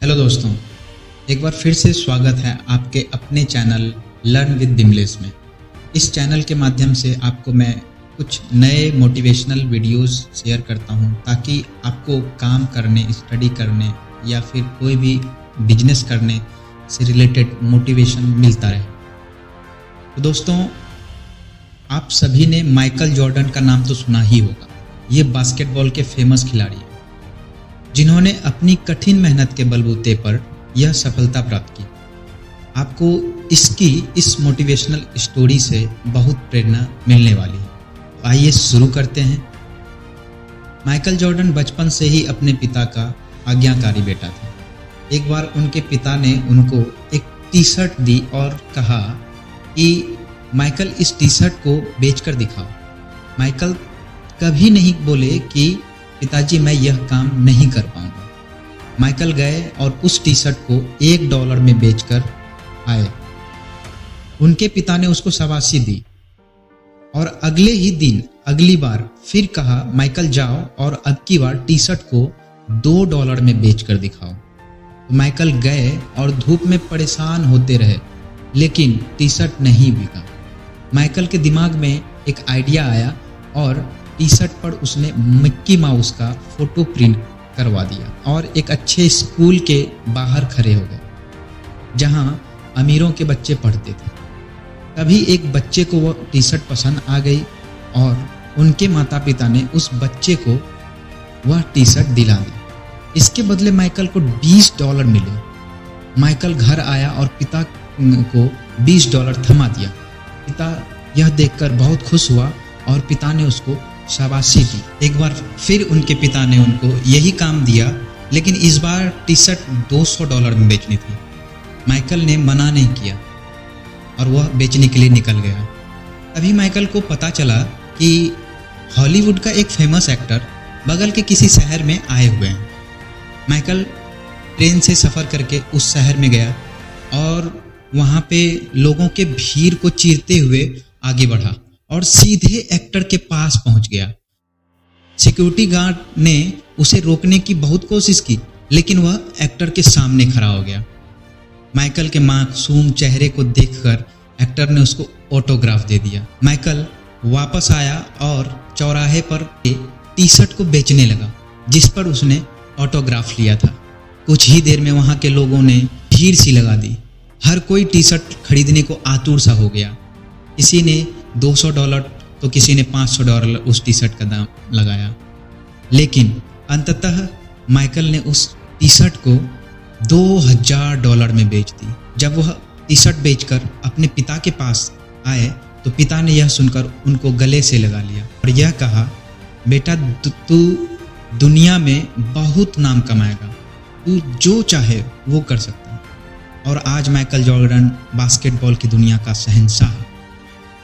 Hello दोस्तों, एक बार फिर से स्वागत है आपके अपने चैनल लर्न विद बिमलेश में। इस चैनल के माध्यम से आपको मैं कुछ नए मोटिवेशनल वीडियोस शेयर करता हूं ताकि आपको काम करने, स्टडी करने या फिर कोई भी बिजनेस करने से रिलेटेड मोटिवेशन मिलता रहे। तो दोस्तों, आप सभी ने माइकल जॉर्डन का नाम तो सुना ही होगा। ये बास्केटबॉल के फेमस खिलाड़ी हैं जिन्होंने अपनी कठिन मेहनत के बलबूते पर यह सफलता प्राप्त की। आपको इस मोटिवेशनल स्टोरी से बहुत प्रेरणा मिलने वाली है। आइए शुरू करते हैं। माइकल जॉर्डन बचपन से ही अपने पिता का आज्ञाकारी बेटा था। एक बार उनके पिता ने उनको एक टी शर्ट दी और कहा कि माइकल, इस टी शर्ट को बेचकर दिखाओ। माइकल कभी नहीं बोले कि पिताजी मैं यह काम नहीं कर पाऊंगा। माइकल गए और उस टी शर्ट को $1 में बेचकर आए। उनके पिता ने उसको शाबाशी दी और अगले ही दिन अगली बार फिर कहा, माइकल जाओ और अब की बार टी शर्ट को $2 में बेचकर दिखाओ। तो माइकल गए और धूप में परेशान होते रहे, लेकिन टी शर्ट नहीं बिका। माइकल के दिमाग में एक आइडिया आया और टी शर्ट पर उसने मिक्की माउस का फोटो प्रिंट करवा दिया और एक अच्छे स्कूल के बाहर खड़े हो गए जहां अमीरों के बच्चे पढ़ते थे। तभी एक बच्चे को वह टी शर्ट पसंद आ गई और उनके माता पिता ने उस बच्चे को वह टी शर्ट दिला दी। इसके बदले माइकल को $20 मिले। माइकल घर आया और पिता को $20 थमा दिया। पिता यह देखकर बहुत खुश हुआ और पिता ने उसको शाबाशी दी। एक बार फिर उनके पिता ने उनको यही काम दिया, लेकिन इस बार टी शर्ट $200 में बेचनी थी। माइकल ने मना नहीं किया और वह बेचने के लिए निकल गया। अभी माइकल को पता चला कि हॉलीवुड का एक फेमस एक्टर बगल के किसी शहर में आए हुए हैं। माइकल ट्रेन से सफ़र करके उस शहर में गया और वहाँ पे लोगों के भीड़ को चीरते हुए आगे बढ़ा और सीधे एक्टर के पास पहुंच गया। सिक्योरिटी गार्ड ने उसे रोकने की बहुत कोशिश की, लेकिन वह एक्टर के सामने खड़ा हो गया। माइकल के मासूम चेहरे को देखकर एक्टर ने उसको ऑटोग्राफ दे दिया। माइकल वापस आया और चौराहे पर टी शर्ट को बेचने लगा जिस पर उसने ऑटोग्राफ लिया था। कुछ ही देर में वहां के लोगों ने भीड़ सी लगा दी। हर कोई टी शर्ट खरीदने को आतुर सा हो गया। किसी ने $200 तो किसी ने $500 उस टी शर्ट का दाम लगाया, लेकिन अंततः माइकल ने उस टी शर्ट को $2000 में बेच दी। जब वह टी शर्ट बेचकर अपने पिता के पास आए तो पिता ने यह सुनकर उनको गले से लगा लिया और यह कहा, बेटा तू दुनिया में बहुत नाम कमाएगा, तू जो चाहे वो कर सकता है। और आज माइकल जॉर्डन बास्केटबॉल की दुनिया का शहंशाह है।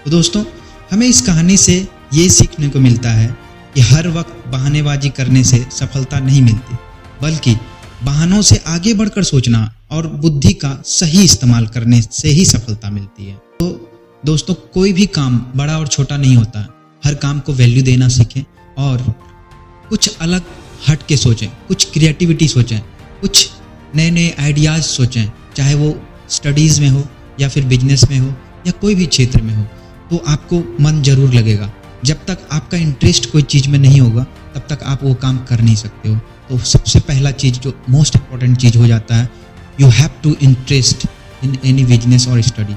तो दोस्तों, हमें इस कहानी से ये सीखने को मिलता है कि हर वक्त बहानेबाजी करने से सफलता नहीं मिलती, बल्कि बहानों से आगे बढ़कर सोचना और बुद्धि का सही इस्तेमाल करने से ही सफलता मिलती है। तो दोस्तों, कोई भी काम बड़ा और छोटा नहीं होता। हर काम को वैल्यू देना सीखें और कुछ अलग हट के सोचें, कुछ क्रिएटिविटी सोचें, कुछ नए नए आइडियाज़ सोचें, चाहे वो स्टडीज़ में हो या फिर बिजनेस में हो या कोई भी क्षेत्र में हो। तो आपको मन जरूर लगेगा। जब तक आपका इंटरेस्ट कोई चीज़ में नहीं होगा तब तक आप वो काम कर नहीं सकते हो। तो सबसे पहला चीज़ जो मोस्ट इम्पॉर्टेंट चीज़ हो जाता है, you have to interest in any business और स्टडी।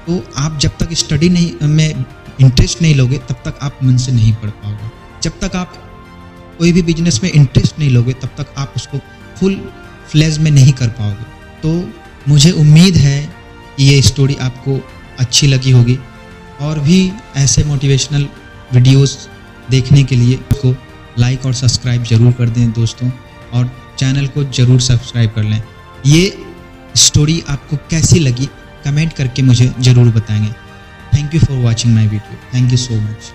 तो आप जब तक स्टडी में इंटरेस्ट नहीं लोगे तब तक आप मन से नहीं पढ़ पाओगे। जब तक आप कोई भी बिजनेस में इंटरेस्ट नहीं लोगे तब तक आप उसको फुल फ्लेज में नहीं कर पाओगे। तो मुझे उम्मीद है कि ये स्टोरी आपको अच्छी लगी होगी और भी ऐसे मोटिवेशनल वीडियोस देखने के लिए इसको लाइक और सब्सक्राइब जरूर कर दें दोस्तों, और चैनल को जरूर सब्सक्राइब कर लें। ये स्टोरी आपको कैसी लगी कमेंट करके मुझे ज़रूर बताएंगे। Thank you for watching my video. Thank you so much.